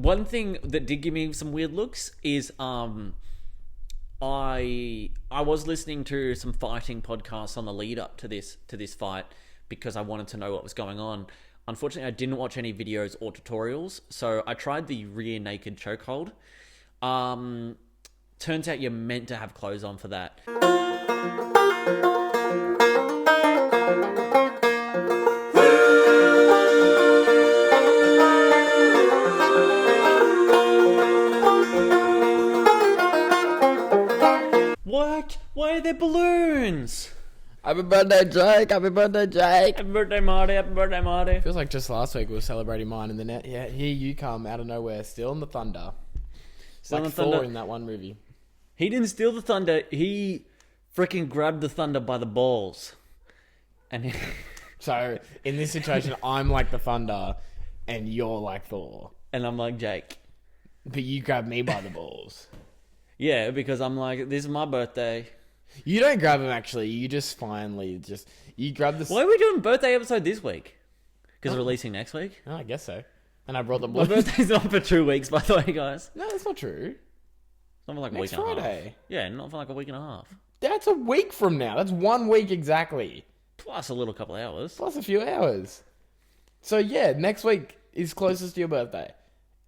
One thing that did give me some weird looks is I was listening to some fighting podcasts on the lead up to this fight because I wanted to know what was going on. Unfortunately, I didn't watch any videos or tutorials, so I tried the rear naked chokehold. Turns out you're meant to have clothes on for that. What? Why are there balloons? Happy birthday, Jake! Happy birthday, Jake! Happy birthday, Marty! Happy birthday, Marty! Feels like just last week we were celebrating mine, and then here you come out of nowhere, stealing the thunder. Stealing like the thunder. Thor in that one movie. He didn't steal the thunder. He freaking grabbed the thunder by the balls. And So in this situation, I'm like the thunder, and you're like Thor. and I'm like, Jake. But you grab me by the balls. Yeah, because I'm like, this is my birthday. You don't grab him actually. You just you grab the. Why are we doing birthday episode this week? Because releasing next week? Oh, I guess so. And I brought the My balls. birthday's not for 2 weeks, by the way, guys. No, that's not true. It's not for like a Next week and a half. Friday. Yeah, not for like a week and a half. That's a week from now. That's 1 week exactly. Plus a little couple hours. Plus a few hours. So yeah, next week is closest to your birthday.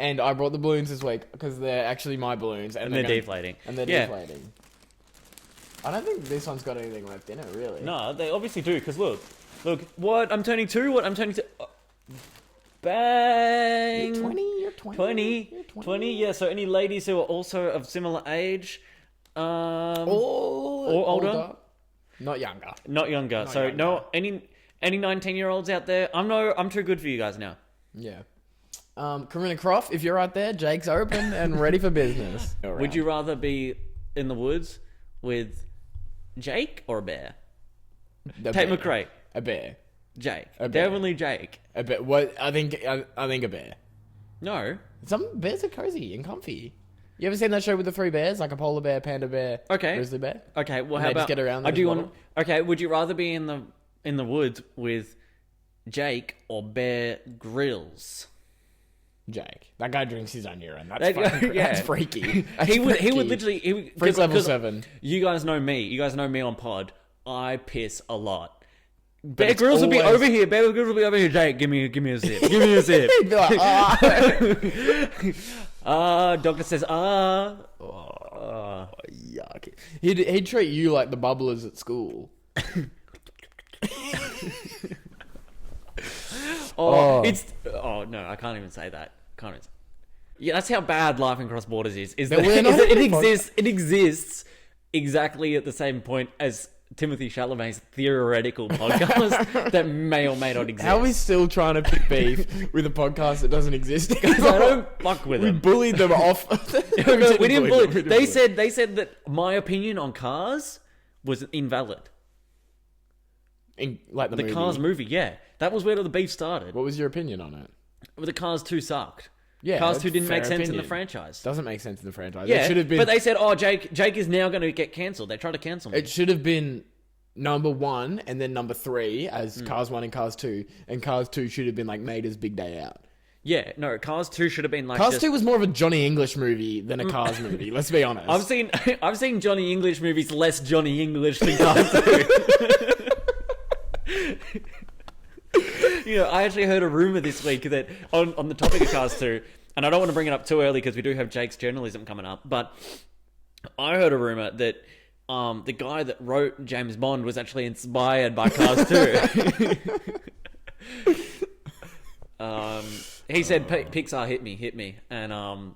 And I brought the balloons this week because they're actually my balloons. And they're deflating. And they're deflating. I don't think this one's got anything left in it, really. No, they obviously do, because look, what? I'm turning 2? What? I'm turning 2? Bang! You're 20? You're 20? You're 20, yeah, so any ladies who are also of similar age, or older? Not younger. Not younger. So younger. no, any 19-year-olds out there, I'm too good for you guys now. Yeah. Corinna Croft, if you're out there, Jake's open and ready for business. Would you rather be in the woods with Jake or a bear? Tate McRae. A bear. Jake. A bear. Definitely Jake. A bear. What? I think a bear. No. Some bears are cozy and comfy. You ever seen that show with the 3 bears? Like a polar bear, panda bear, Okay. grizzly bear? Okay, well, And how they about... just get around I them do as want... Okay, would you rather be in the woods with Jake or Bear Grylls? Jake. That guy drinks his own urine. Yeah. That's freaky. He would literally... Freak level 7. You guys know me. You guys know me on pod. I piss a lot. Bear it's Grylls will be always- over here. Bear Grylls will be over here. Jake, give me a sip. Give me a sip. He'd be like, Doctor says, yuck. He'd treat you like the bubblers at school. Oh no, I can't even say that. Can't even. Yeah, that's how bad Laughing Across Borders is. Is that we're not it even It exists exactly at the same point as Timothy Chalamet's theoretical podcast that may or may not exist. How are we still trying to pick beef with a podcast that doesn't exist? Because I don't fuck with We them. bullied them off. No, we didn't bully. them. They said that my opinion on Cars was invalid. Like the movie. Cars movie, yeah, that was where the beef started. What was your opinion on it? Well, the Cars 2 sucked. Yeah, Cars that's 2 didn't make fair sense in opinion. the franchise. Doesn't make sense in the franchise. Yeah, It should have been. but they said, "Oh, Jake is now going to get cancelled." They tried to cancel me. It should have been number 1 and then number 3 as Cars 1 and Cars 2, and Cars 2 should have been like made as Big Day Out. Yeah, no, Cars 2 should have been like Cars just... 2 was more of a Johnny English movie than a Cars movie. Let's be honest. I've seen Johnny English movies less Johnny English than Cars 2. You know, I actually heard a rumor this week that on the topic of Cars 2, and I don't want to bring it up too early because we do have Jake's journalism coming up, but I heard a rumor that the guy that wrote James Bond was actually inspired by Cars 2. He said Pixar hit me, and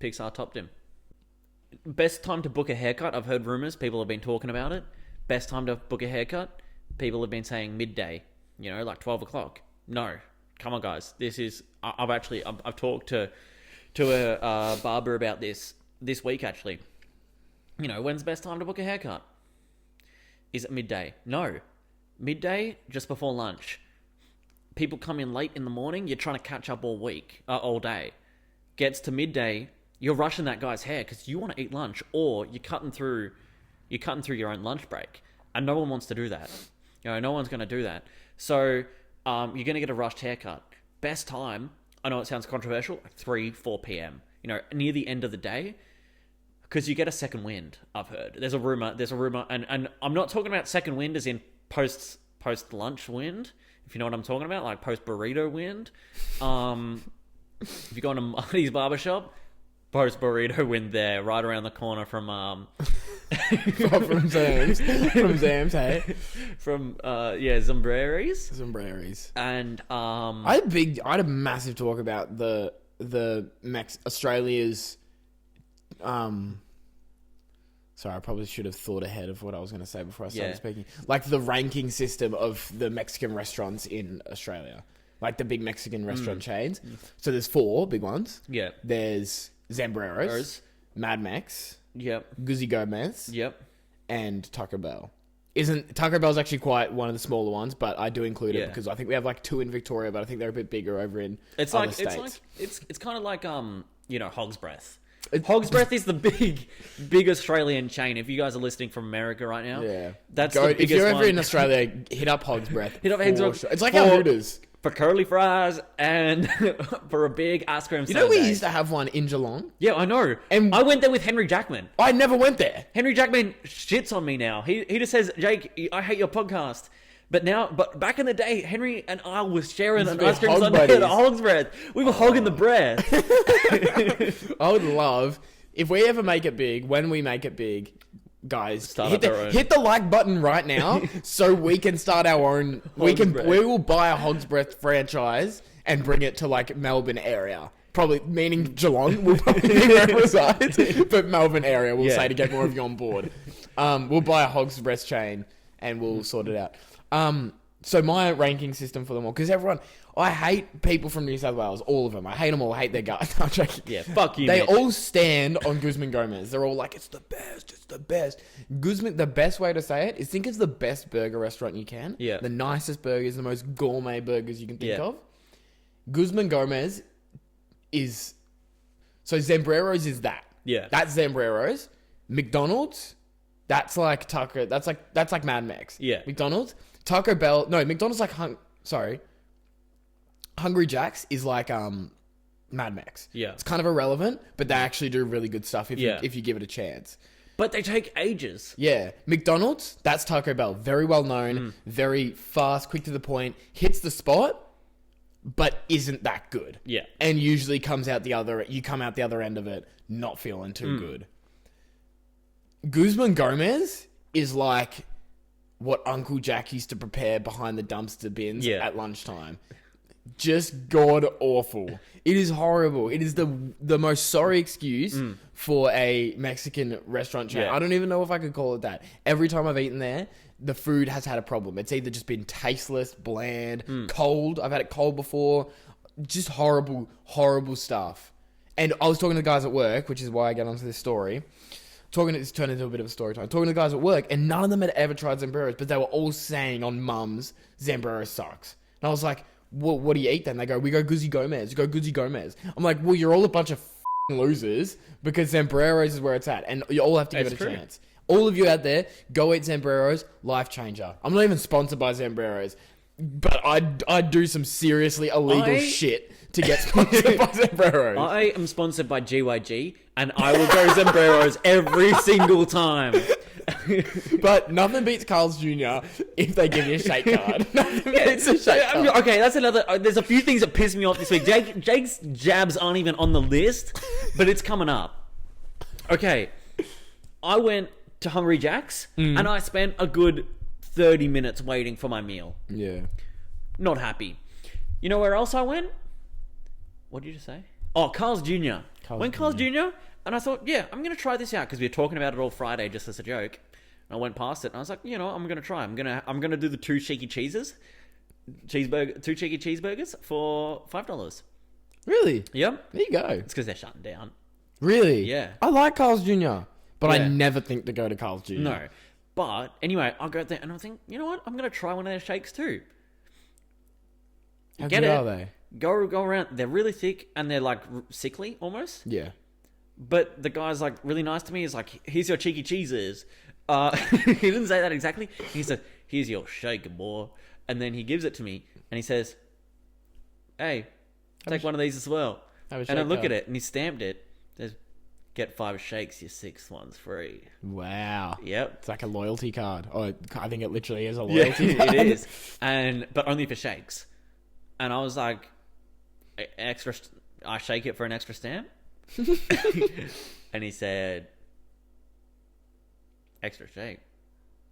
Pixar topped him. Best time to book a haircut, I've heard rumors, people have been talking about it. Best time to book a haircut, people have been saying midday, like 12 o'clock. No, come on guys, this is, I've talked to a barber about this week actually. When's the best time to book a haircut? Is it midday? No. Midday, just before lunch. People come in late in the morning, you're trying to catch up all day. Gets to midday, you're rushing that guy's hair because you want to eat lunch, or you're cutting through your own lunch break. And no one wants to do that. No one's going to do that. So, you're going to get a rushed haircut. Best time, I know it sounds controversial, 3-4 p.m. You know, near the end of the day, because you get a second wind. I've heard there's a rumor, and I'm not talking about second wind as in post lunch wind. If you know what I'm talking about, like post burrito wind. If you go into Marty's barbershop, post burrito wind there, right around the corner from from Zam's, hey, from Zombreri's. And I had a massive talk about Australia's. Sorry, I probably should have thought ahead of what I was going to say before I started speaking. Like the ranking system of the Mexican restaurants in Australia, like the big Mexican restaurant chains. So there's 4 big ones. Yeah. There's Zambreros, Mad Mex, Guzzi Gomez, and Taco Bell. Taco Bell's actually quite one of the smaller ones, but I do include it because I think we have like 2 in Victoria, but I think they're a bit bigger over in other states. It's kind of like Hogs Breath. Hogs Breath is the big Australian chain. If you guys are listening from America right now, that's the biggest if you're ever one. in Australia, hit up Hogs Breath. Hit up Hogs Breath. Sure. It's like our Hooters. For curly fries and for a big ice cream sundae. You know we used to have one in Geelong? Yeah, I know. And I went there with Henry Jackman. I never went there. Henry Jackman shits on me now. He just says, Jake, I hate your podcast. But back in the day, Henry and I was sharing an ice cream sundae at Hogs Breath. We were hogging the breath. I would love, if we ever make it big, when we make it big, guys, hit the like button right now so we can start our own. We will buy a Hogs Breath franchise and bring it to like Melbourne area. Probably meaning Geelong will probably be where it resides, but Melbourne area we'll say to get more of you on board. We'll buy a Hogs Breath chain and we'll sort it out. So my ranking system for them all, because I hate people from New South Wales, all of them. I hate them all. I hate their guts. I'm joking. Yeah, fuck you. They Mitch. all stand on Guzman Gomez. They're all like, it's the best. It's the best. Guzman. The best way to say it is think it's the best burger restaurant you can. Yeah. The nicest burgers, the most gourmet burgers you can think of. Guzman Gomez is. So Zambreros is that. Yeah. That's Zambreros. McDonald's. That's like Tucker. That's like Mad Max. Yeah. McDonald's. Taco Bell. No, McDonald's like Hungry Jack's is like Mad Max. Yeah. It's kind of irrelevant, but they actually do really good stuff if you give it a chance. But they take ages. Yeah. McDonald's, that's Taco Bell. Very well known, very fast, quick to the point, hits the spot, but isn't that good. Yeah. And usually you come out the other end of it not feeling too good. Guzman Gomez is like what Uncle Jack used to prepare behind the dumpster bins at lunchtime. Just god awful. It is horrible. It is the most sorry excuse for a Mexican restaurant chain. I don't even know if I could call it that. Every time I've eaten there, the food has had a problem. It's either just been tasteless, bland, cold. I've had it cold before. Just horrible, horrible stuff. And I was talking to the guys at work, which is why I get onto this story. It's turned into a bit of a story time. Talking to the guys at work, and none of them had ever tried Zambreros, but they were all saying on mums, Zambreros sucks. And I was like, well, what do you eat then? They go, we go Guzzi Gomez. You go Guzzi Gomez. I'm like, well, you're all a bunch of losers because Zambreros is where it's at, and you all have to give it a chance. All of you out there, go eat Zambreros, life changer. I'm not even sponsored by Zambreros, but I'd do some seriously illegal shit to get sponsored by Zambreros. I am sponsored by GYG, and I will go Zambreros every single time. But nothing beats Carl's Jr. if they give you a shake card. Nothing beats a shake card. Okay, that's another. There's a few things that piss me off this week. Jake's jabs aren't even on the list, but it's coming up. Okay, I went to Hungry Jack's, and I spent a good 30 minutes waiting for my meal. Yeah. Not happy. You know where else I went? What did you just say? Oh, Carl's Jr. Carl's Jr. And I thought, yeah, I'm going to try this out because we were talking about it all Friday just as a joke. And I went past it and I was like, you know, I'm going to try. I'm going to do the 2 cheeky cheeses. 2 cheeky cheeseburgers for $5. Really? Yep. There you go. It's because they're shutting down. Really? Yeah. I like Carl's Jr. But I never think to go to Carl's Jr. No. But anyway, I'll go there and I think, you know what? I'm going to try one of their shakes too. How good are they? Go around. They're really thick and they're like sickly almost. Yeah. But the guy's like really nice to me. He's like, here's your cheeky cheeses. He didn't say that exactly. He said, here's your shake, boy. And then he gives it to me and he says, hey. Take one of these as well. Have a And I shake look card. at it, and he stamped it. There's, get 5 shakes, your 6th one's free. Wow. Yep. It's like a loyalty card. Oh, I think it literally is a Yeah, loyalty card. it is. But only for shakes. And I was like, extra. I shake it for an extra stamp. And he said, extra shake.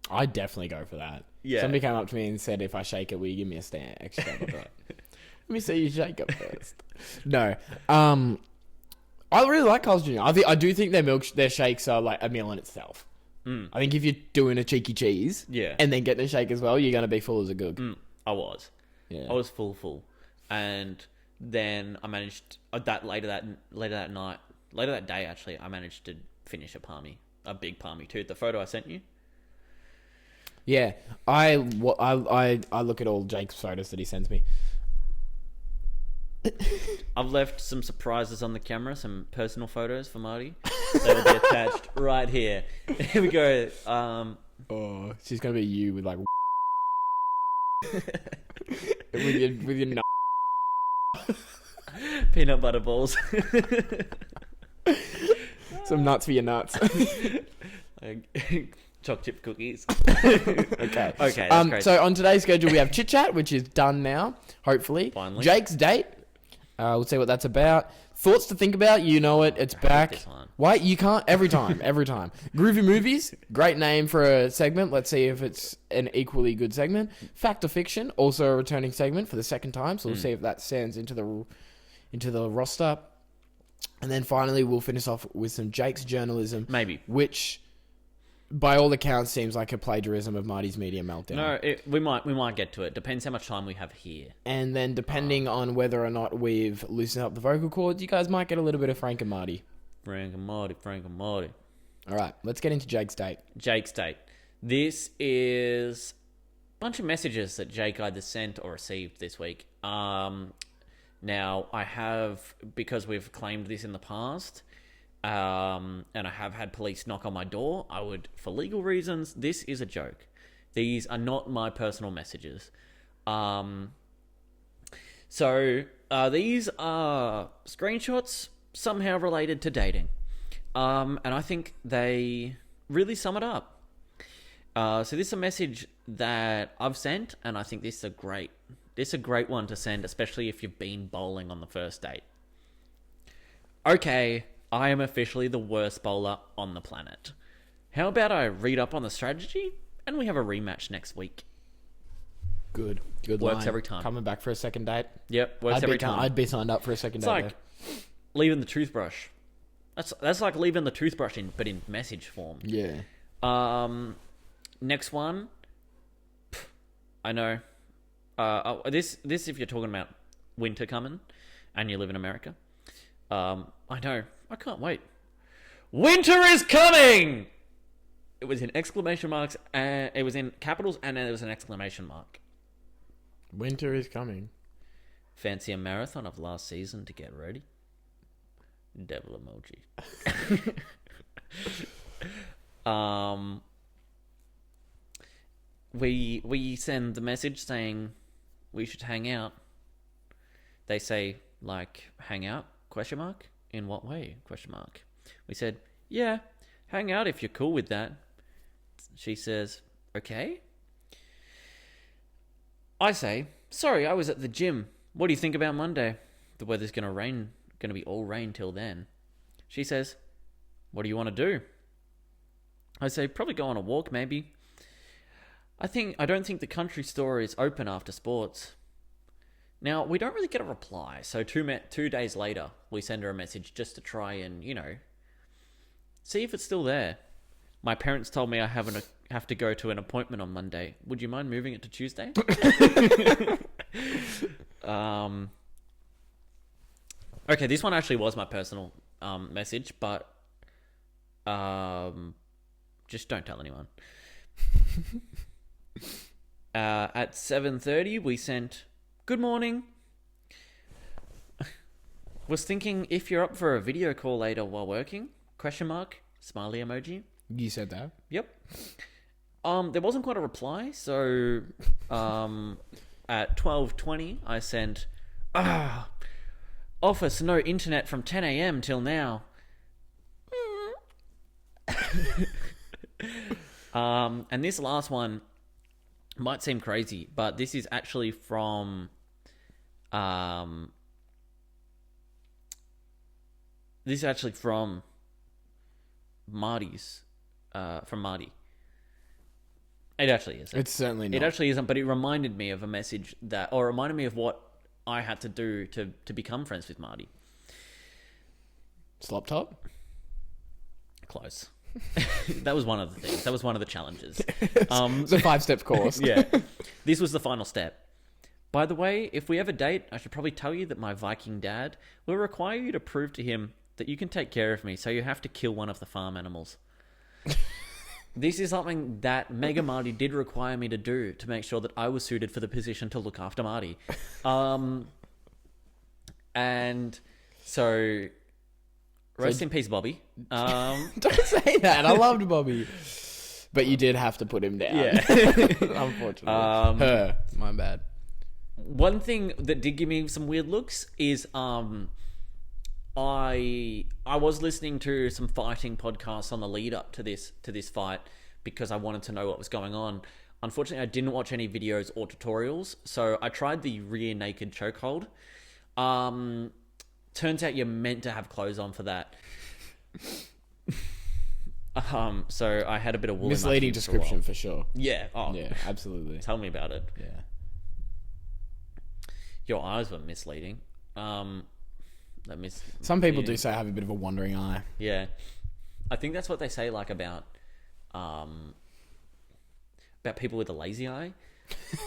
I'd definitely go for that. Yeah. Somebody came up to me and said, if I shake it, will you give me a stamp? Extra stamp? I'd be like, let me see you shake it first. No. I really like Carl's Jr. I do think their shakes are like a meal in itself. I think if you're doing a cheeky cheese, Yeah. and then getting a shake as well, you're gonna be full as a goog. I was. Yeah. I was full. And then I managed later that day actually, I managed to finish a big palmy too. The photo I sent you. Yeah, I look at all Jake's photos that he sends me. I've left some surprises on the camera, some personal photos for Marty. They will be attached right here. Here we go. Oh, she's gonna be you with like with your Peanut butter balls. some nuts for your nuts. Choc chip cookies. Okay. Okay. That's great. So on today's schedule we have chit chat, which is done now. Hopefully, Finally. Jake's date. We'll see what that's about. Thoughts to think about. You know it. It's back. this one. Why you can't every time? Groovy movies. Great name for a segment. Let's see if it's an equally good segment. Fact or fiction. Also a returning segment for the second time. So we'll see if that stands into the roster. And then finally we'll finish off with some Jake's journalism. Maybe. Which, by all accounts, seems like a plagiarism of Marty's Media Meltdown. No, we might get to it. Depends how much time we have here. And then depending on whether or not we've loosened up the vocal cords, you guys might get a little bit of Frank and Marty. Frank and Marty. All right, let's get into Jake's date. Jake's date. This is a bunch of messages that Jake either sent or received this week. Now, I have, because we've claimed this in the past, and I have had police knock on my door, for legal reasons, this is a joke. These are not my personal messages. So these are screenshots somehow related to dating. And I think they really sum it up. So this is a message that I've sent, and I think this is a great one to send, especially if you've been bowling on the first date. Okay, I am officially the worst bowler on the planet. How about I read up on the strategy, and we have a rematch next week? Good Works line. every time. Coming back for a second date. Yep, works every time. I'd be signed up for a second It's date. like leaving the toothbrush. That's like leaving the toothbrush but in message form. Yeah. Next one. I know. This if you're talking about winter coming, and you live in America. I know. I can't wait. Winter is coming. It was in exclamation marks. It was in capitals, and then there was an exclamation mark. Winter is coming. Fancy a marathon of last season to get ready? Devil emoji. We send the message saying we should hang out. They say, like, hang out? Question mark? In what way? Question mark. We said, yeah, hang out if you're cool with that. She says, okay. I say, sorry, I was at the gym. What do you think about Monday? The weather's gonna be all rain till then. She says, what do you want to do? I say, probably go on a walk, maybe. I don't think the country store is open after sports. Now, we don't really get a reply, so 2 days later, we send her a message just to try and, see if it's still there. My parents told me I have to go to an appointment on Monday. Would you mind moving it to Tuesday? Okay, this one actually was my personal message, but just don't tell anyone. At 7:30, we sent, good morning. Was thinking if you're up for a video call later while working? Question mark, smiley emoji. You said that? Yep. There wasn't quite a reply, so at 12:20, I sent, Office, no internet from 10 a.m. till now. And this last one might seem crazy, but this is actually from Marty's from Marty. It actually isn't. It's certainly not. It actually isn't, but it reminded me of a message or reminded me of what I had to do to become friends with Marty. Slop top? Close. That was one of the things. That was one of the challenges. It's a 5-step course. Yeah. This was the final step. By the way, if we ever date, I should probably tell you that my Viking dad will require you to prove to him that you can take care of me, so you have to kill one of the farm animals. This is something that Mega Marty did require me to do to make sure that I was suited for the position to look after Marty. And so, rest in peace, Bobby. Don't say that. I loved Bobby. But you did have to put him down. Yeah. Unfortunately. My bad. One thing that did give me some weird looks is I was listening to some fighting podcasts on the lead up to this fight because I wanted to know what was going on. Unfortunately, I didn't watch any videos or tutorials, so I tried the rear naked chokehold. Turns out you're meant to have clothes on for that. So I had a bit of wool. Misleading description for sure. Yeah. Oh, yeah, absolutely. Tell me about it. Yeah. Your eyes were misleading. Some people do say I have a bit of a wandering eye. Yeah, I think that's what they say like about people with a lazy eye.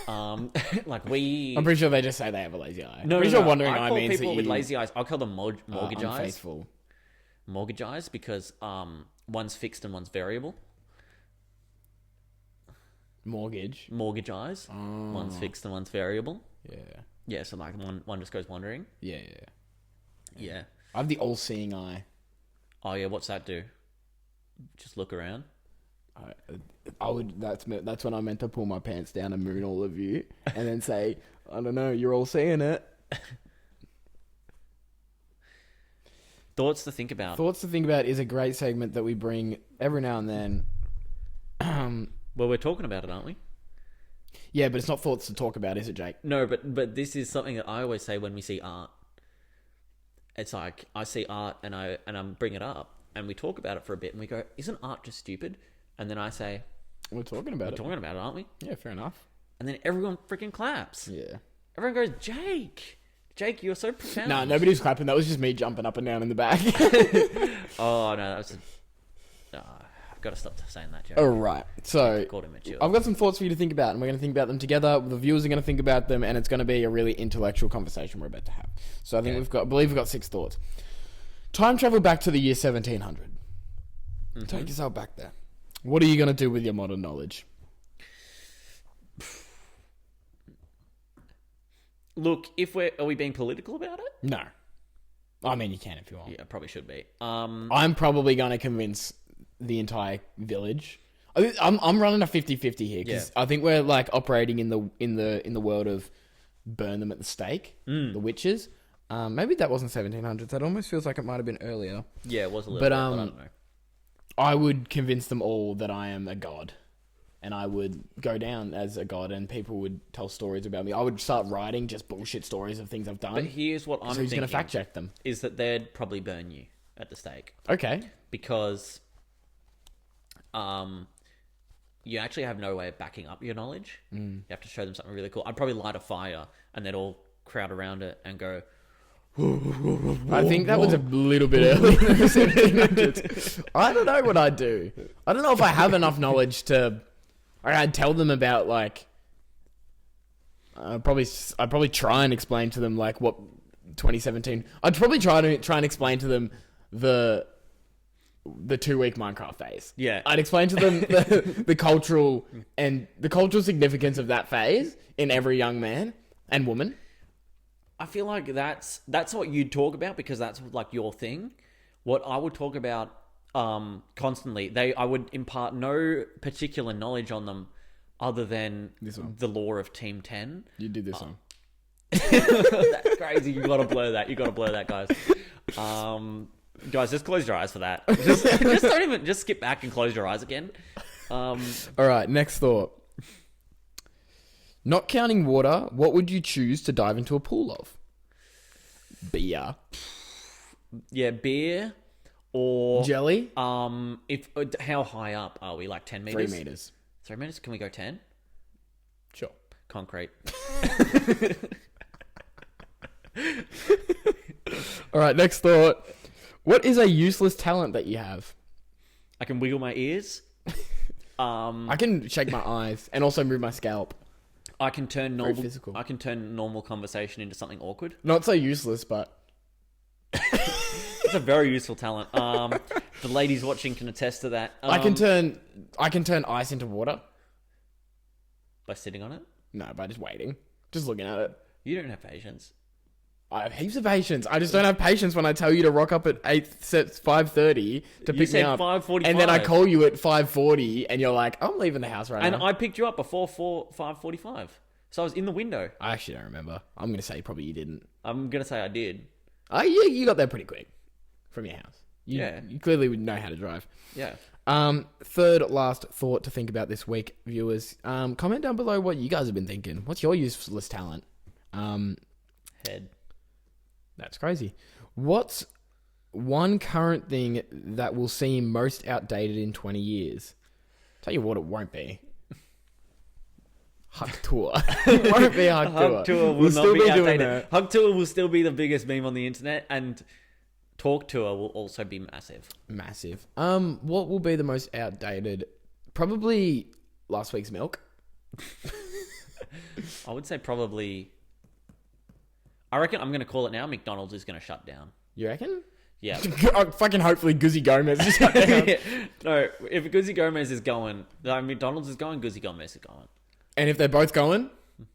Like we. I'm pretty sure they just say they have a lazy eye. No, pretty no, sure no. wandering I eye call means people that with lazy eyes. I'll call them mortgage eyes. Unfaithful. Mortgage eyes because one's fixed and one's variable. Mortgage eyes. One's fixed and one's variable. Yeah. Yeah, so like one just goes wandering. Yeah. Yeah. I have the all-seeing eye. Oh yeah, what's that do? Just look around. I would. That's when I meant to pull my pants down and moon all of you, and then say, I don't know, you're all seeing it. Thoughts to think about. Thoughts to think about is a great segment that we bring every now and then. Well, we're talking about it, aren't we? Yeah, but it's not thoughts to talk about, is it, Jake? No, but this is something that I always say when we see art. It's like I see art and I bring it up and we talk about it for a bit and we go, isn't art just stupid? And then I say, we're talking about it. We're talking about it, aren't we? Yeah, fair enough. And then everyone freaking claps. Yeah. Everyone goes, Jake, you're so profound. No, nobody's clapping. That was just me jumping up and down in the back. Oh, no, that was... I've got to stop saying that, Jake. All right. So, I've got some thoughts for you to think about, and we're going to think about them together. The viewers are going to think about them, and it's going to be a really intellectual conversation we're about to have. So, I believe we've got 6 thoughts. Time travel back to the year 1700. Mm-hmm. Take yourself back there. What are you going to do with your modern knowledge? Look, are we being political about it? No. I mean, you can if you want. Yeah, probably should be. I'm probably going to convince the entire village. I'm running a 50-50 here because I think we're like operating in the world of burn them at the stake, the witches. Maybe that wasn't 1700s. That almost feels like it might have been earlier. Yeah, it was a little bit, but I don't know. I would convince them all that I am a god. And I would go down as a god and people would tell stories about me. I would start writing just bullshit stories of things I've done. But here's what I'm thinking. Who's going to fact check them? Is that they'd probably burn you at the stake. Okay. Because you actually have no way of backing up your knowledge. You have to show them something really cool. I'd probably light a fire and they'd all crowd around it and go... I think that was a little bit early. I don't know what I'd do. I don't know if I have enough knowledge to... I'd tell them about, like... I'd probably try and explain to them, like, what 2017... I'd probably try and explain to them the 2-week Minecraft phase. Yeah. I'd explain to them the cultural significance of that phase in every young man and woman. I feel like that's what you'd talk about because that's like your thing. What I would talk about constantly, I would impart no particular knowledge on them other than the lore of Team 10. You did this one. That's crazy. You gotta blur that. Guys. Guys, just close your eyes for that. Just don't even. Just skip back and close your eyes again. All right, next thought. Not counting water, what would you choose to dive into a pool of? Beer. Yeah, beer or jelly. If how high up are we? Like 10 meters? 3 meters. 3 meters? Can we go 10? Sure. Concrete. All right, next thought. What is a useless talent that you have? I can wiggle my ears. I can shake my eyes and also move my scalp. I can turn normal. Physical. I can turn normal conversation into something awkward. Not so useless, but it's a very useful talent. The ladies watching can attest to that. I can turn ice into water by sitting on it. No, by just waiting, just looking at it. You don't have patience. I have heaps of patience. I just don't have patience when I tell you to rock up at 5:30 to pick me up. 5:45. And then I call you at 5:40 and you're like, I'm leaving the house right now. And I picked you up before 5:45. So I was in the window. I actually don't remember. I'm going to say probably you didn't. I'm going to say I did. Oh, yeah, you got there pretty quick from your house. Yeah. You clearly would know how to drive. Yeah. Third last thought to think about this week, viewers. Comment down below what you guys have been thinking. What's your useless talent? Head. That's crazy. What's one current thing that will seem most outdated in 20 years? Tell you what, it won't be. Hug tour. It won't be a hug tour. Will not be outdated. Hug tour will still be the biggest meme on the internet, and talk tour will also be massive. Massive. What will be the most outdated? Probably last week's milk. I would say probably. I reckon I'm going to call it now. McDonald's is going to shut down. You reckon? Yeah. Fucking hopefully Guzzi Gomez is shut down. No, if Guzzi Gomez is going, McDonald's is going, Guzzi Gomez is going. And if they're both going,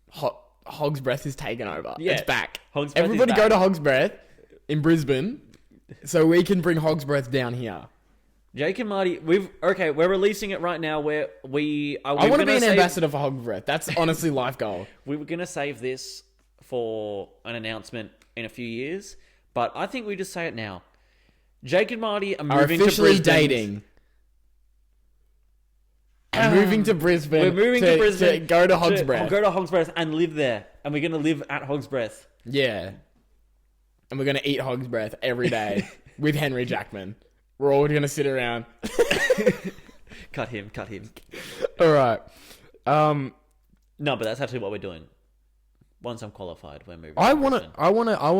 Hogs Breath is taken over. Yeah. It's back. Hogs Breath Everybody is go back. to Hogs Breath in Brisbane so we can bring Hogs Breath down here. Jake and Marty, we're releasing it right now. I want to be an ambassador for Hogs Breath. That's honestly life goal. We were going to save this for an announcement in a few years, but I think we just say it now. Jake and Marty are moving officially to Brisbane. dating. I'm moving to Brisbane. We're moving to Brisbane. To go to Hogs Breath. Go to Hogs Breath and live there. And we're going to live at Hogs Breath. Yeah. And we're going to eat Hogs Breath every day with Henry Jackman. We're all going to sit around. Cut him. All right. No, but that's actually what we're doing. Once I'm qualified, we're moving. I want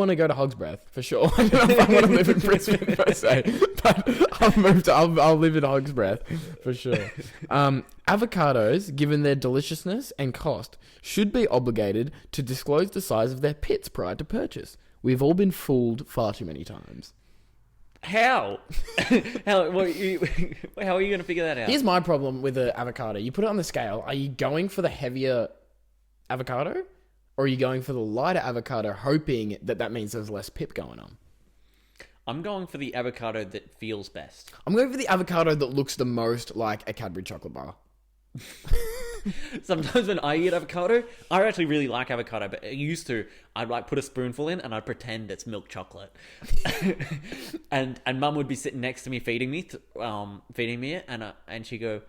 to go to Hogs Breath for sure. I don't know if I want to live in Brisbane per se, but I'll live in Hogs Breath for sure. Avocados, given their deliciousness and cost, should be obligated to disclose the size of their pits prior to purchase. We've all been fooled far too many times. How? How are you going to figure that out? Here's my problem with the avocado. You put it on the scale. Are you going for the heavier avocado? Or are you going for the lighter avocado, hoping that means there's less pip going on? I'm going for the avocado that feels best. I'm going for the avocado that looks the most like a Cadbury chocolate bar. Sometimes when I eat avocado, I actually really like avocado, but I'd put a spoonful in and I'd pretend it's milk chocolate. and Mum would be sitting next to me feeding me it, and she'd go,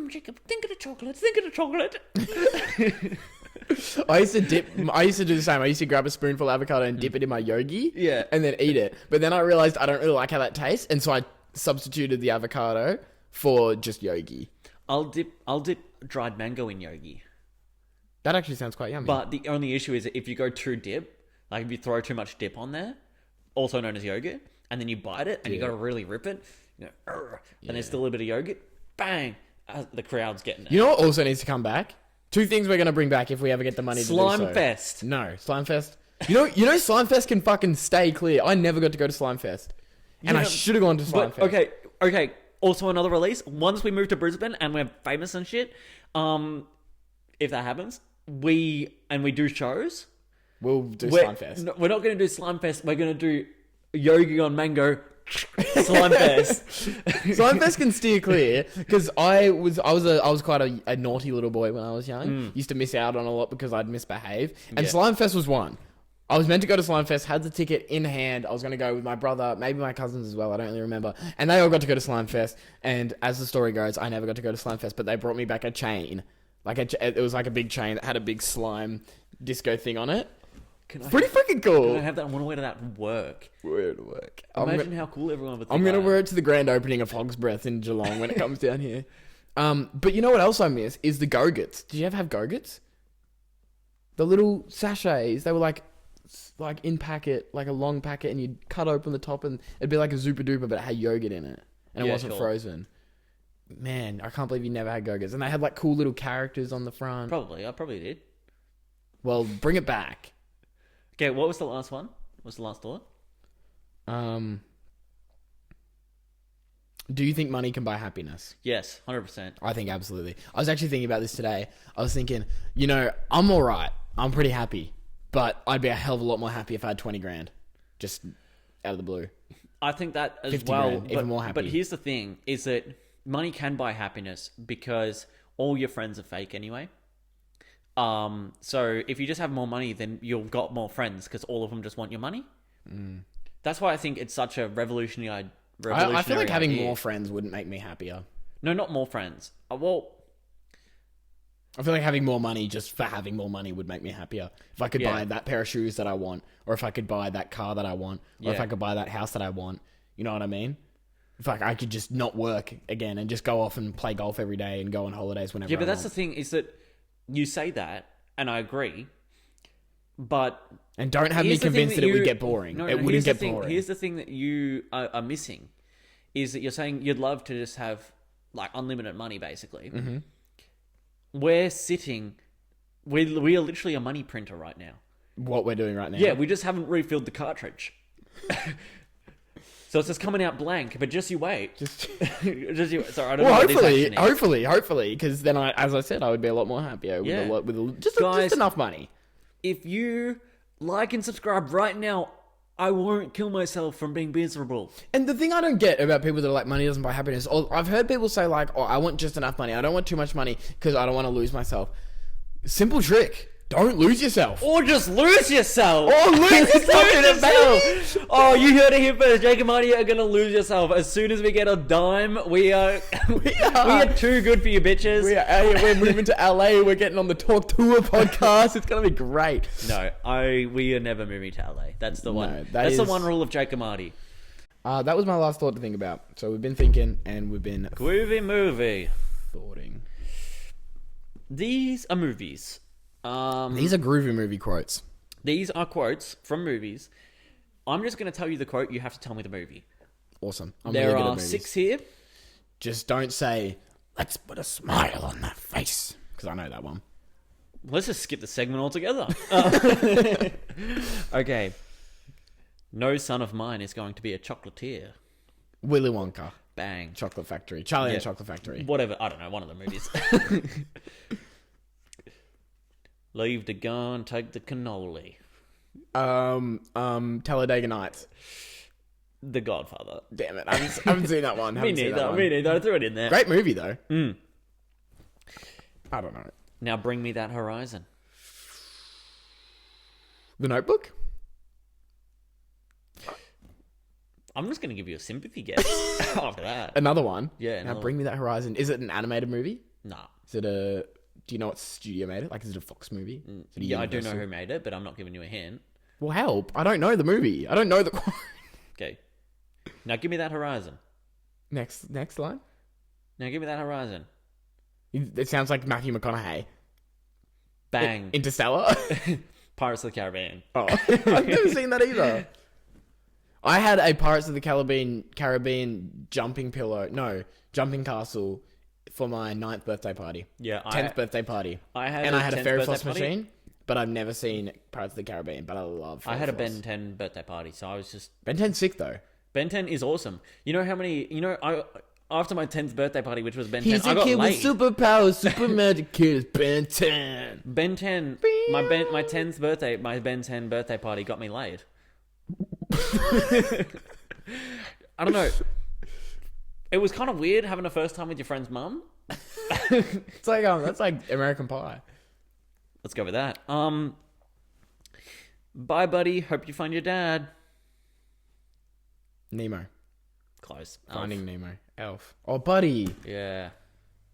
Jacob, think of the chocolate. I used to do the same. I used to grab a spoonful of avocado and dip it in my yogi. Yeah. And then eat it. But then I realized I don't really like how that tastes. And so I substituted the avocado for just yogi. I'll dip dried mango in yogi. That actually sounds quite yummy. But the only issue is that if you go too dip, like if you throw too much dip on there, also known as yogurt, and then you bite it and you got to really rip it, and there's still a little bit of yogurt, bang, the crowd's getting it. You know what also needs to come back? 2 things we're going to bring back if we ever get the money to do so. Slime Fest. No, Slime Fest. You know Slime Fest can fucking stay clear. I never got to go to Slime Fest. And I should have gone to Slime Fest. Okay. Also another release. Once we move to Brisbane and we're famous and shit, if that happens, we do shows. We'll do Slime Fest. No, we're not going to do Slime Fest. We're going to do yogi on mango Slime Fest. Slime Fest can steer clear because I was quite a naughty little boy when I was young. Used to miss out on a lot because I'd misbehave. And Slime Fest was one. I was meant to go to Slime Fest, had the ticket in hand. I was going to go with my brother, maybe my cousins as well. I don't really remember. And they all got to go to Slime Fest. And as the story goes, I never got to go to Slime Fest, but they brought me back a chain. It was like a big chain that had a big slime disco thing on it. Pretty freaking cool. Can I have that? I want to wear that at work. Wear it at work. Imagine how cool everyone would think. I'm going to wear it to the grand opening of Hogs Breath in Geelong when it comes down here. But you know what else I miss is the Go-Gurts. Did you ever have Go-Gurts? The little sachets. They were like in packet, like a long packet, and you'd cut open the top and it'd be like a Zupa Duper, but it had yogurt in it. And it wasn't frozen. Man, I can't believe you never had Go-Gurts. And they had like cool little characters on the front. Probably. I probably did. Well, bring it back. Okay, what was the last one? What's the last thought? Do you think money can buy happiness? Yes, 100%. I think absolutely. I was actually thinking about this today. I was thinking, I'm all right. I'm pretty happy. But I'd be a hell of a lot more happy if I had 20 grand. Just out of the blue. I think that as 50 well. grand, even more happy. But here's the thing, is that money can buy happiness because all your friends are fake anyway. So if you just have more money, then you've got more friends because all of them just want your money. That's why I think it's such a revolutionary I feel like having idea. more friends wouldn't make me happier. No, not more friends. I feel like having more money just for having more money would make me happier. If I could buy that pair of shoes that I want, or if I could buy that car that I want, or if I could buy that house that I want. You know what I mean? If I could just not work again and just go off and play golf every day and go on holidays whenever I want. Yeah, but that's the thing is that you say that, and I agree, but... And don't have me convinced that it would get boring. It wouldn't get boring. Here's the thing that you are missing, is that you're saying you'd love to just have like unlimited money, basically. Mm-hmm. We are literally a money printer right now. What we're doing right now? Yeah, we just haven't refilled the cartridge. So it's just coming out blank, but just you wait. Sorry, I don't know what hopefully, because then as I said, I would be a lot more happier with just enough money. If you like and subscribe right now, I won't kill myself from being miserable. And the thing I don't get about people that are like, money doesn't buy happiness, or I've heard people say like, oh, I want just enough money. I don't want too much money because I don't want to lose myself. Simple trick. Don't lose yourself. Or just lose yourself. Or lose yourself. Oh, you heard it here first. Jake and Marty are going to lose yourself. As soon as we get a dime, we are too good for you bitches. We're moving to LA. We're getting on the Talk Tour podcast. It's going to be great. No, we are never moving to LA. That's the one. That's the one rule of Jake and Marty. That was my last thought to think about. So we've been thinking and we've been... Groovy movie. Thoughting. These are movies. These are groovy movie quotes. These are quotes from movies. I'm just going to tell you the quote. You have to tell me the movie. Awesome. There are 6 here. Just don't say, let's put a smile on that face. Because I know that one. Let's just skip the segment altogether. Okay. No son of mine is going to be a chocolatier. Willy Wonka. Bang. Chocolate Factory. Charlie and Chocolate Factory. Whatever. I don't know. One of the movies. Leave the gun, take the cannoli. Talladega Nights. The Godfather. Damn it. I haven't seen that one. Me neither. I threw it in there. Great movie, though. I don't know. Now bring me that horizon. The Notebook? I'm just going to give you a sympathy guess after that. Another one? Yeah. Now bring me that horizon. Is it an animated movie? Nah. Is it a... Do you know what studio made it? Like, is it a Fox movie? Yeah, I do know who made it, but I'm not giving you a hint. Well, help. I don't know the movie. I don't know the quote. Okay. Now give me that horizon. Next line. Now give me that horizon. It sounds like Matthew McConaughey. Bang. Interstellar? Pirates of the Caribbean. Oh, I've never seen that either. I had a Pirates of the Caribbean jumping castle for my 9th birthday party. Yeah. 10th birthday party. I had a fairy floss machine, but I've never seen Pirates of the Caribbean, but I love fairy I had floss. a Ben 10 birthday party, so I was just... Ben 10's sick, though. Ben 10 is awesome. You know how many... after my 10th birthday party, which was Ben 10, He's I a got kid laid. with superpowers, super magic kid is Ben 10. Ben 10, my 10th birthday, my Ben 10 birthday party got me laid. I don't know. It was kind of weird having a first time with your friend's mum. It's like that's like American Pie. Let's go with that. Bye, buddy. Hope you find your dad. Nemo. Close. Finding Nemo. Elf. Oh, buddy. Yeah.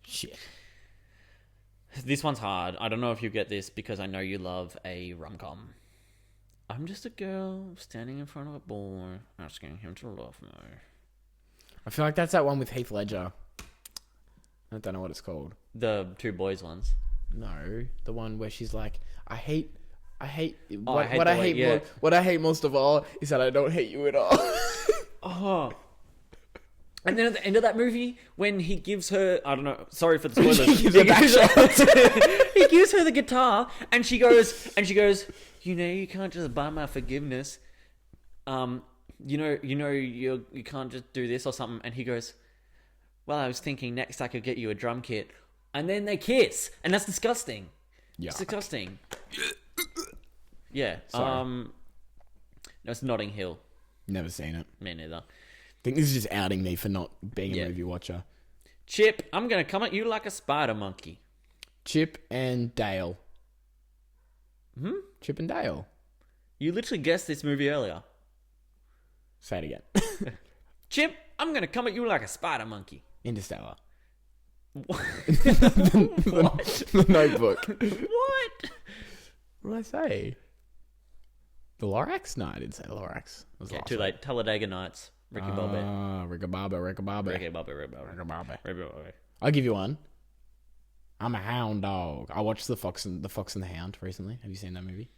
Shit. This one's hard. I don't know if you get this because I know you love a rom-com. I'm just a girl standing in front of a boy asking him to love me. I feel like that's that one with Heath Ledger. I don't know what it's called. The two boys ones. No, the one where she's like, I hate what I hate most of all is that I don't hate you at all. Oh. And then at the end of that movie, when he gives her, I don't know, sorry for the spoilers. He gives her the guitar, and she goes, you can't just buy my forgiveness. You can't just do this or something. And he goes, well, I was thinking next I could get you a drum kit. And then they kiss, and that's disgusting. Yeah, it's disgusting. Yeah. Sorry. No, it's Notting Hill. Never seen it. Me neither. I think this is just outing me for not being a movie watcher. Chip, I'm gonna come at you like a spider monkey. Chip and Dale. Chip and Dale. You literally guessed this movie earlier. Say it again. Chip, I'm gonna come at you like a spider monkey. Interstellar. What? The Notebook. What? What did I say? The Lorax? No, I didn't say Lorax. It was Too late. Talladega Nights. Ricky Bobby. Ricky Bobby. I'll give you one. I'm a hound dog. I watched The Fox and the Hound recently. Have you seen that movie?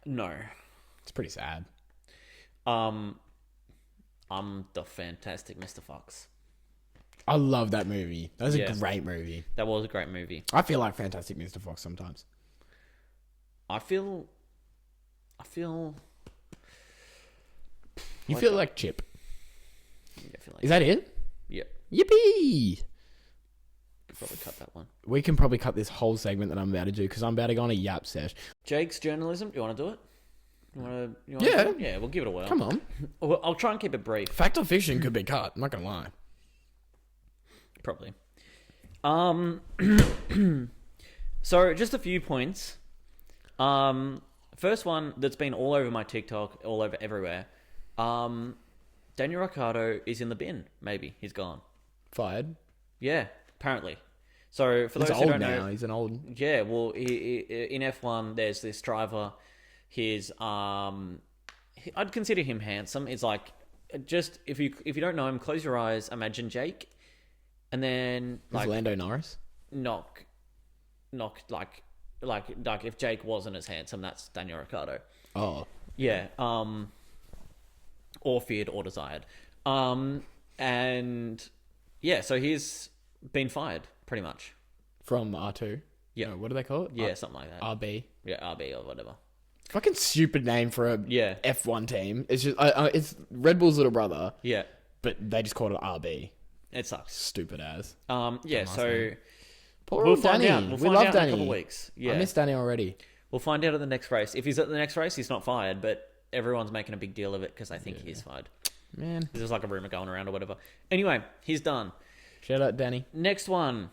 No. It's pretty sad. I'm the Fantastic Mr. Fox. I love that movie. That was a great movie. That was a great movie. I feel like Fantastic Mr. Fox sometimes. I feel. You feel like Chip. Yeah, I feel like Is that it? Yeah. Yippee! Probably cut that one. We can probably cut this whole segment that I'm about to do because I'm about to go on a yap sesh. Jake's journalism. Do you want to do it? You want Yeah. to yeah, we'll give it a whirl. Come on. I'll try and keep it brief. Fact or fiction could be cut. I'm not going to lie. Probably. So just a few points. First one that's been all over my TikTok, all over everywhere. Daniel Ricciardo is in the bin. Maybe he's gone. Fired? Yeah, apparently. So for He's those who old don't now. know, He's an old. yeah. Well, in F1, there's this driver. I'd consider him handsome. It's like just if you don't know him, close your eyes, imagine Jake, and then Is Lando Norris? knock like if Jake wasn't as handsome, that's Daniel Ricciardo. Oh. Yeah. Or feared or desired. And yeah, so he's been fired pretty much. From R2? Yeah. No, what do they call it? Yeah, something like that. RB. Yeah, RB or whatever. Fucking stupid name for a Yeah. F1 team. It's just it's Red Bull's little brother, Yeah. but they just called it RB. It sucks. Stupid as. Yeah, so Poor we'll old find Danny. out. We'll We find love out Danny. in a couple of weeks. Yeah. I miss Danny already. We'll find out at the next race. If he's at the next race, he's not fired, but everyone's making a big deal of it because they think he's fired. Man. There's like a rumor going around or whatever. Anyway, he's done. Shout out Danny. Next one.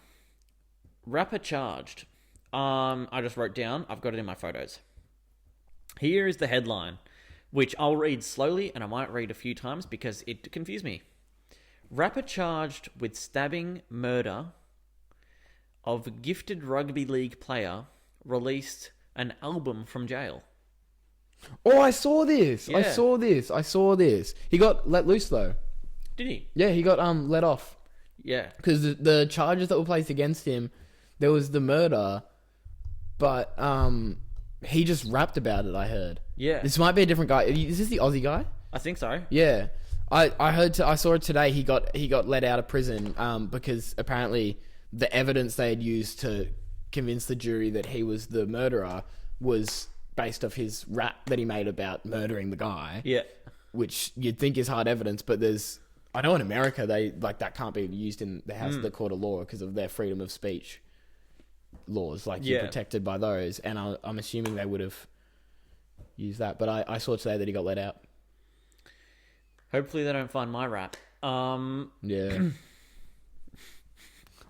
Rapper charged. I just wrote down. I've got it in my photos. Here is the headline, which I'll read slowly and I might read a few times because it confused me. Rapper charged with stabbing murder of gifted rugby league player released an album from jail. Oh, I saw this. Yeah. I saw this. He got let loose though. Did he? Yeah, he got let off. Yeah. Because the charges that were placed against him, there was the murder, but he just rapped about it. I heard. Yeah. This might be a different guy. Is this the Aussie guy? I think so. Yeah, I heard. I saw it today. He got let out of prison because apparently the evidence they had used to convince the jury that he was the murderer was based off his rap that he made about murdering the guy. Yeah. Which you'd think is hard evidence, but I know in America they that can't be used in the House of the Court of Law because of their freedom of speech laws. Like you're protected by those, and I'm assuming they would have use that. But I saw today that he got let out. Hopefully they don't find my rap. Yeah.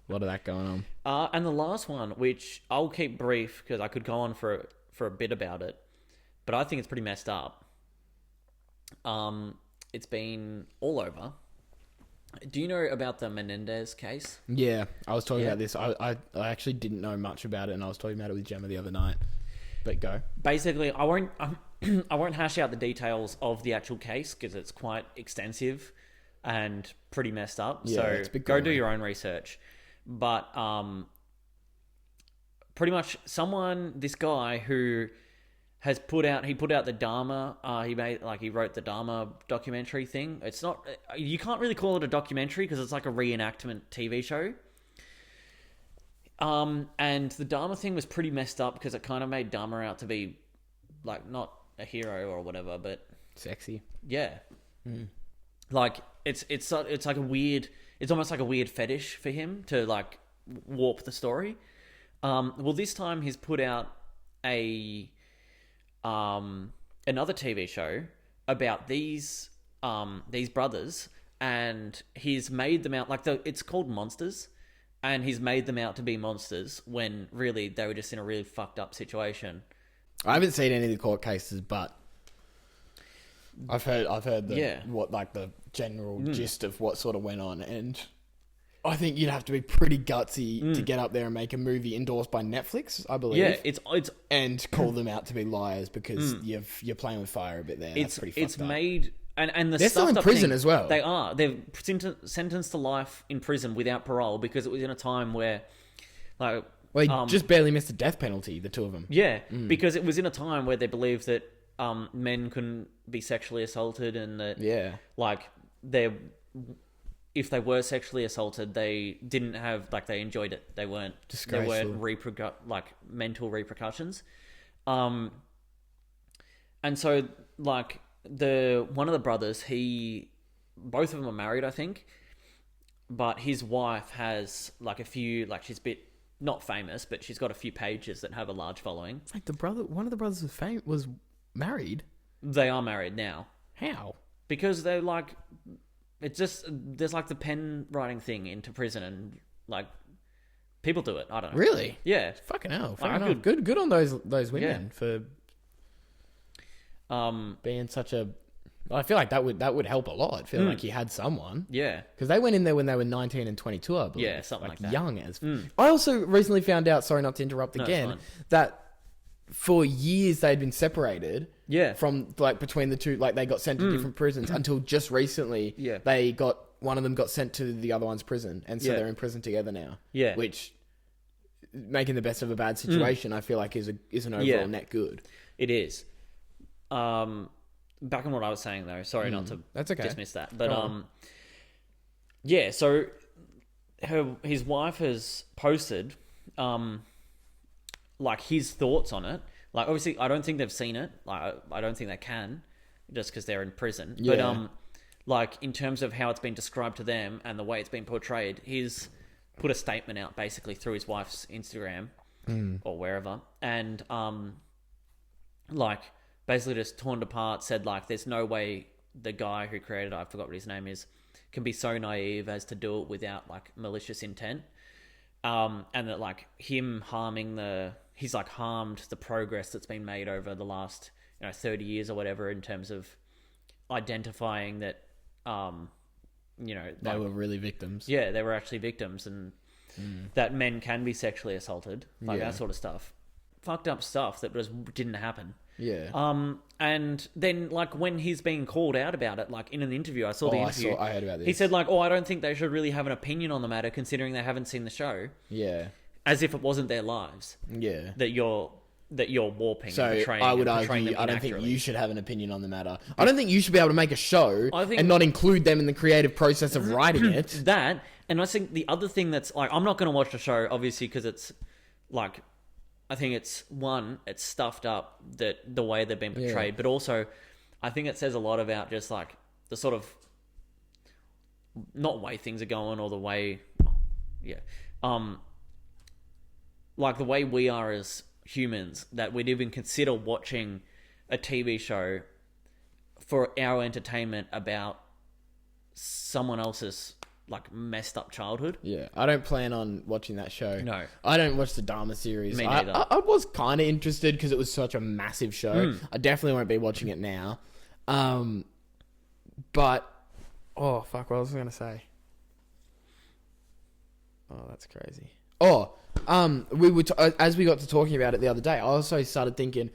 A lot of that going on. And the last one, which I'll keep brief because I could go on for a bit about it, but I think it's pretty messed up. It's been all over. Do you know about the Menendez case? Yeah, I was talking about this. I actually didn't know much about it, and I was talking about it with Gemma the other night. But go. Basically, I won't hash out the details of the actual case because it's quite extensive and pretty messed up. Yeah, so go do your own research. But pretty much this guy who has put out the Dharma, he wrote the Dharma documentary thing. It's not, you can't really call it a documentary because it's like a reenactment TV show. And the Dharma thing was pretty messed up because it kind of made Dharma out to be like not a hero or whatever, but sexy. Yeah. Like it's like a weird, it's almost like a weird fetish for him to like warp the story. Well, this time he's put out another TV show about these brothers, and he's made them out it's called Monsters, and he's made them out to be monsters when really they were just in a really fucked up situation. I haven't seen any of the court cases, but I've heard the general gist of what sort of went on, and I think you'd have to be pretty gutsy to get up there and make a movie endorsed by Netflix, I believe. Yeah, it's and call them out to be liars because you're playing with fire a bit there. That's pretty fucked up. Made and they're still in prison as well. They are. They're sentenced to life in prison without parole because it was in a time where, like, he just barely missed the death penalty. The two of them. Yeah, because it was in a time where they believed that men couldn't be sexually assaulted, and that if they were sexually assaulted, they didn't have they enjoyed it. They weren't mental repercussions. And so one of the brothers, both of them are married, I think, but his wife has a few, she's a bit not famous, but she's got a few pages that have a large following. One of the brothers was married. They are married now. How? Because they're it's just there's the pen writing thing into prison, and people do it. I don't know. Really? Yeah. Fucking hell. Good on those women for being such a. I feel like that would help a lot. Feeling like he had someone. Yeah. Because they went in there when they were 19 and 22, I believe. Yeah, something like that. Young as. I also recently found out. Sorry, not to interrupt again. That for years they'd been separated. Yeah. From between the two, they got sent to different prisons until just recently. Yeah. One of them got sent to the other one's prison, and so they're in prison together now. Yeah. Which, making the best of a bad situation, I feel like is an overall net good. It is. Back on what I was saying though, sorry not to dismiss that, but so his wife has posted his thoughts on it. Obviously, I don't think they've seen it. I don't think they can, just because they're in prison. Yeah. But in terms of how it's been described to them and the way it's been portrayed, he's put a statement out basically through his wife's Instagram or wherever, and basically just torn apart. Said there's no way the guy who created it, I forgot what his name is, can be so naive as to do it without malicious intent, and that him harming he's harmed the progress that's been made over the last 30 years or whatever in terms of identifying that they were really victims. Yeah, they were actually victims, and that men can be sexually assaulted, that sort of stuff. Fucked up stuff that just didn't happen. Yeah. And then when he's being called out about it, in an interview, I saw the interview. I heard about this. He said I don't think they should really have an opinion on the matter considering they haven't seen the show. Yeah. As if it wasn't their lives. Yeah. That you're warping. So and portraying, I would argue, I don't think you should have an opinion on the matter. I don't think you should be able to make a show and not include them in the creative process of writing it. That, and I think the other thing that's I'm not going to watch the show obviously because it's I think it's stuffed up that the way they've been portrayed, but also I think it says a lot about just the sort of not way things are going or the way, the way we are as humans, that we'd even consider watching a TV show for our entertainment about someone else's like messed up childhood. Yeah, I don't plan on watching that show. No. I don't watch the Dharma series. Me neither. I was kind of interested because it was such a massive show. I definitely won't be watching it now. But, oh, fuck, what was I going to say? Oh, that's crazy. Oh, we were as we got to talking about it the other day, I also started thinking,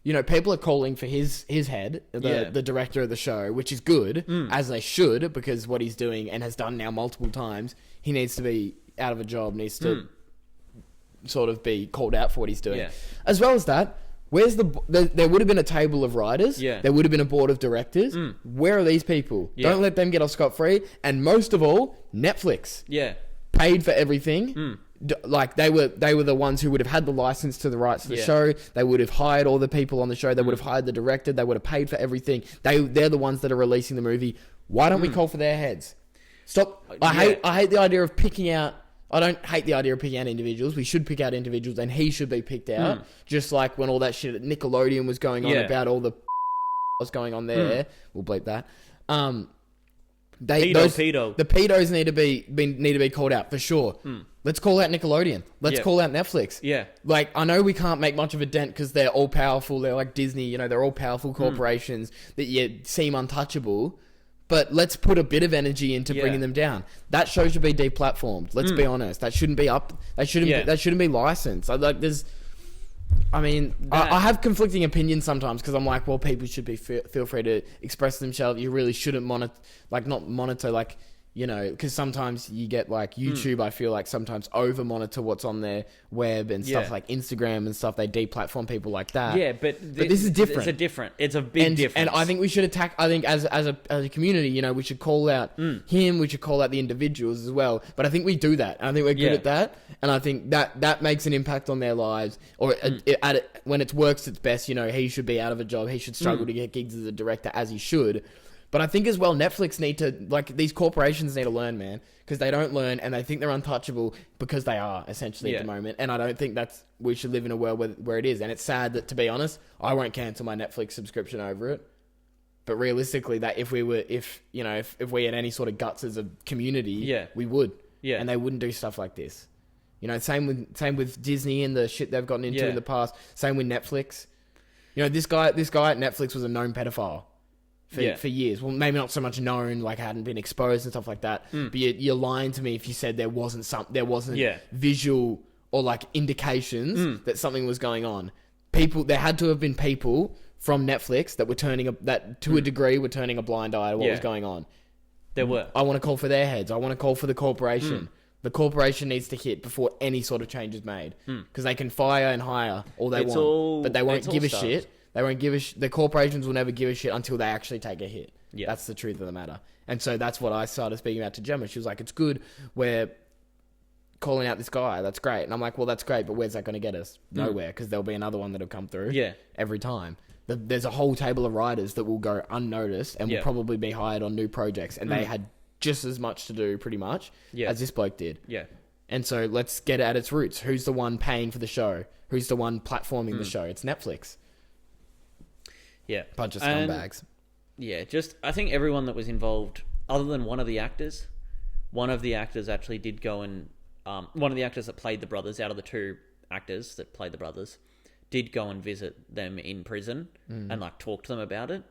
you know, people are calling for his head, the director of the show, which is good, as they should, because what he's doing and has done now multiple times, he needs to be out of a job, needs to sort of be called out for what he's doing. Yeah. As well as that, where's there would have been a table of writers, there would have been a board of directors. Where are these people? Don't let them get off scot-free. And most of all, Netflix. Yeah. Paid for everything. Like they were the ones who would have had the license to the rights to the show. They would have hired all the people on the show. They would have hired the director. They would have paid for everything. They're the ones that are releasing the movie. Why don't we call for their heads? Stop. I hate the idea of picking out. I don't hate the idea of picking out individuals. We should pick out individuals, and he should be picked out. Just like when all that shit at Nickelodeon was going on about all the what's going on there. We'll bleep that. The pedos need to be called out for sure. Let's call out Nickelodeon. Let's call out Netflix. Yeah. Like, I know we can't make much of a dent because they're all powerful. They're like Disney, you know, they're all powerful corporations that seem untouchable. But let's put a bit of energy into bringing them down. That show should be deplatformed. Let's be honest. That shouldn't be up. That shouldn't be licensed. I have conflicting opinions sometimes because I'm like, well, people should feel free to express themselves. You really shouldn't monitor, you know, because sometimes you get like YouTube, I feel like sometimes over monitor what's on their web and stuff like Instagram and stuff. They deplatform people like that. Yeah, but this is different. It's a big difference. And I think we should as a community, you know, we should call out him. We should call out the individuals as well. But I think we do that. I think we're good at that. And I think that makes an impact on their lives. Or when it works its best, you know, he should be out of a job. He should struggle to get gigs as a director as he should. But I think as well, Netflix need to, like, these corporations need to learn, man, because they don't learn and they think they're untouchable because they are, essentially, at the moment. And I don't think we should live in a world where it is. And it's sad that, to be honest, I won't cancel my Netflix subscription over it. But realistically, that if we had any sort of guts as a community, we would. Yeah. And they wouldn't do stuff like this. You know, same with Disney and the shit they've gotten into in the past. Same with Netflix. You know, this guy at Netflix was a known pedophile. For years. Well, maybe not so much known, like hadn't been exposed and stuff like that. But you're lying to me if you said there wasn't visual or like indications that something was going on. There had to have been people from Netflix that were to a degree were turning a blind eye to what was going on. There were. I want to call for their heads. I want to call for the corporation. The corporation needs to hit before any sort of change is made. Because they can fire and hire all they want. But they won't give a shit. They won't give a the corporations will never give a shit until they actually take a hit. Yeah. That's the truth of the matter. And so that's what I started speaking about to Gemma. She was like, it's good. We're calling out this guy. That's great. And I'm like, well, that's great. But where's that going to get us? Nowhere. Because there'll be another one that'll come through every time. There's a whole table of writers that will go unnoticed and will probably be hired on new projects. And they had just as much to do, pretty much, as this bloke did. Yeah. And so let's get it at its roots. Who's the one paying for the show? Who's the one platforming the show? It's Netflix. Yeah. Bunch of scumbags. I think everyone that was involved, other than one of the actors actually did go and... one of the actors that played the brothers, out of the two actors that played the brothers, did go and visit them in prison and, like, talk to them about it.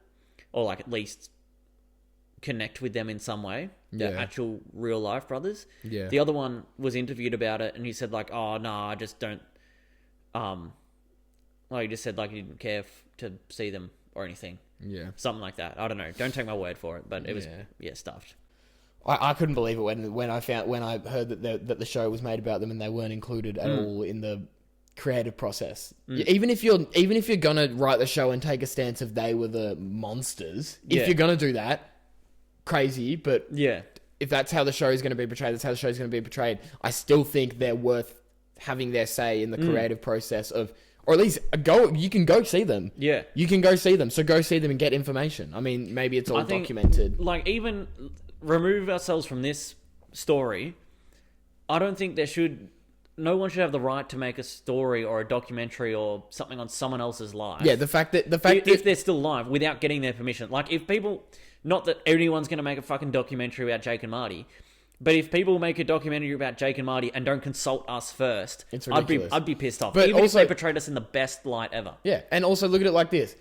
Or, like, at least connect with them in some way. The actual real-life brothers. Yeah. The other one was interviewed about it, and he said, like, oh, no, I just don't... he just said, like, he didn't care to see them or anything. Yeah. Something like that. I don't know. Don't take my word for it, but it was, stuffed. I couldn't believe it when I heard that the show was made about them and they weren't included at all in the creative process. Even if you're gonna write the show and take a stance of they were the monsters, if you're gonna do that, crazy, but if that's how the show is going to be portrayed, that's how the show is going to be portrayed. I still think they're worth having their say in the creative process of... Or at least you can go see them. Yeah. You can go see them. So go see them and get information. I mean, maybe it's all documented. Like, even remove ourselves from this story, I don't think no one should have the right to make a story or a documentary or something on someone else's life. Yeah, the fact that if they're still alive without getting their permission. Like, if people, not that anyone's going to make a fucking documentary about Jake and Marty, but if people make a documentary about Jake and Marty and don't consult us first, it's ridiculous. I'd be pissed off. But even also, if they portrayed us in the best light ever. Yeah, and also look at it like this.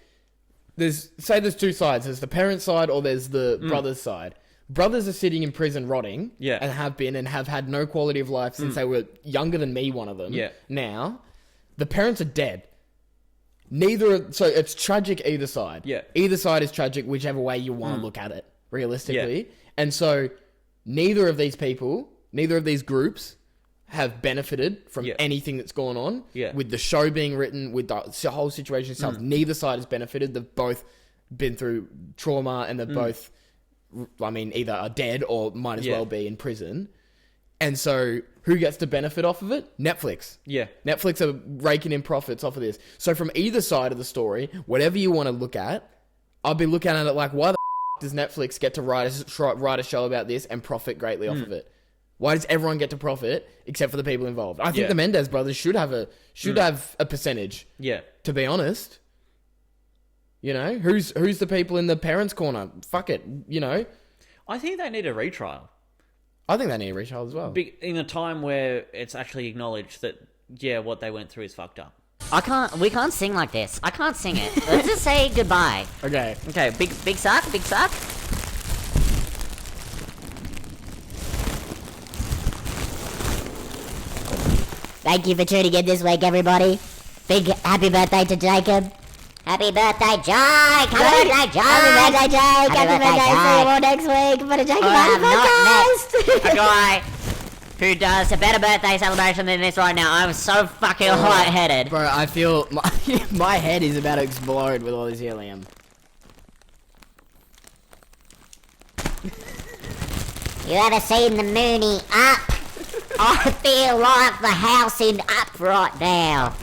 There's two sides. There's the parent side or there's the brother's side. Brothers are sitting in prison rotting, and have been and have had no quality of life since they were younger than me, one of them. Yeah. Now, the parents are dead. So it's tragic either side. Yeah. Either side is tragic, whichever way you want to look at it, realistically. Yeah. And so, neither of these groups have benefited from anything that's gone on. Yeah. With the show being written, with the whole situation itself, neither side has benefited. They've both been through trauma and they're both... I mean, either are dead or might as well be in prison. And so, who gets to benefit off of it? Netflix. Yeah. Netflix are raking in profits off of this. So, from either side of the story, whatever you want to look at, I'll be looking at it like, why the does Netflix get to write a show about this and profit greatly off of it? Why does everyone get to profit except for the people involved? I think the Mendez brothers should have a percentage. Yeah. To be honest. You know, who's the people in the parents' corner? Fuck it, you know. I think they need a retrial. I think they need a retrial as well. In a time where it's actually acknowledged that, what they went through is fucked up. We can't sing like this. I can't sing it. Let's just say goodbye. Okay. Okay, big suck. Thank you for tuning in this week, everybody. Big happy birthday to Jacob. Happy birthday, Jake! Happy birthday, Jake! Happy birthday, Jake! Happy birthday, see you all next week for the Jake and Marty podcast! A guy who does a better birthday celebration than this right now. I'm so fucking lightheaded. Bro, I feel... My head is about to explode with all this helium. You ever seen the Mooney Up? I feel like the house in Up right now.